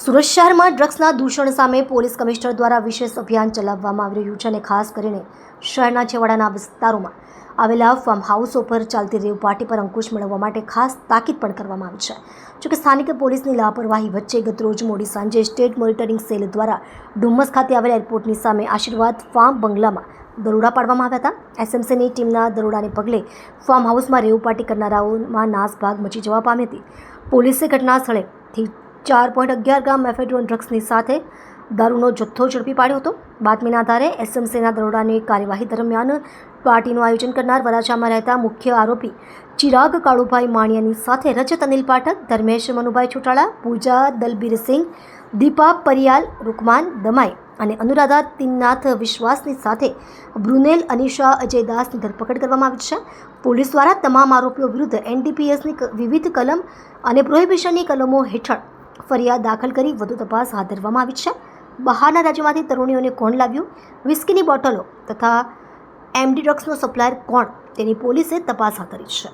સુરત શહેરમાં ડ્રગ્સના દૂષણ સામે પોલીસ કમિશનર દ્વારા વિશેષ અભિયાન ચલાવવામાં આવી રહ્યું છે અને ખાસ કરીને શહેરના છેવાડાના વિસ્તારોમાં આવેલા ફાર્મ હાઉસો પર ચાલતી રેવ પાર્ટી પર અંકુશ મેળવવા માટે ખાસ તાકીદ પણ કરવામાં આવી છે. જોકે સ્થાનિક પોલીસની લાપરવાહી વચ્ચે ગતરોજ મોડી સાંજે સ્ટેટ મોનિટરિંગ સેલ દ્વારા ડુમ્મસ ખાતે આવેલા એરપોર્ટની સામે આશીર્વાદ ફાર્મ બંગલામાં દરોડા પાડવામાં આવ્યા હતા. એસએમસીની ટીમના દરોડાને પગલે ફાર્મ હાઉસમાં રેવ પાર્ટી કરનારાઓમાં નાસભાગ મચી જવા પામી હતી. પોલીસે ઘટના સ્થળેથી 4.11 ગ્રામ મેફેડ્રોન ડ્રગ્સની સાથે દારૂનો જથ્થો ઝડપી પાડ્યો હતો. બાતમીના આધારે એસએમસીના દરોડાની કાર્યવાહી દરમિયાન પાર્ટીનું આયોજન કરનાર વરાછામાં રહેતા મુખ્ય આરોપી ચિરાગ કાળુભાઈ માણિયાની સાથે રજત અનિલ પાઠક, ધર્મેશ મનુભાઈ ચોટાળા, પૂજા દલબીરસિંહ, દીપા પરિયાલ, રૂકમાન દમાઈ અને અનુરાધા તિન્નાથ વિશ્વાસની સાથે બ્રુનેલ અનિશા અજયદાસની ધરપકડ કરવામાં આવી છે. પોલીસ દ્વારા તમામ આરોપીઓ વિરુદ્ધ એનડીપીએસની વિવિધ કલમ અને પ્રોહિબિશનની કલમો હેઠળ ફરિયાદ દાખલ કરી વધુ તપાસ હાથ ધરવામાં આવી છે. બહારના રાજ્યમાંથી તરુણીઓને કોણ લાવ્યું, વિસ્કીની બોટલો તથા એમડી ડ્રગ્સનો સપ્લાયર કોણ, તેની પોલીસે તપાસ હાથ ધરી છે.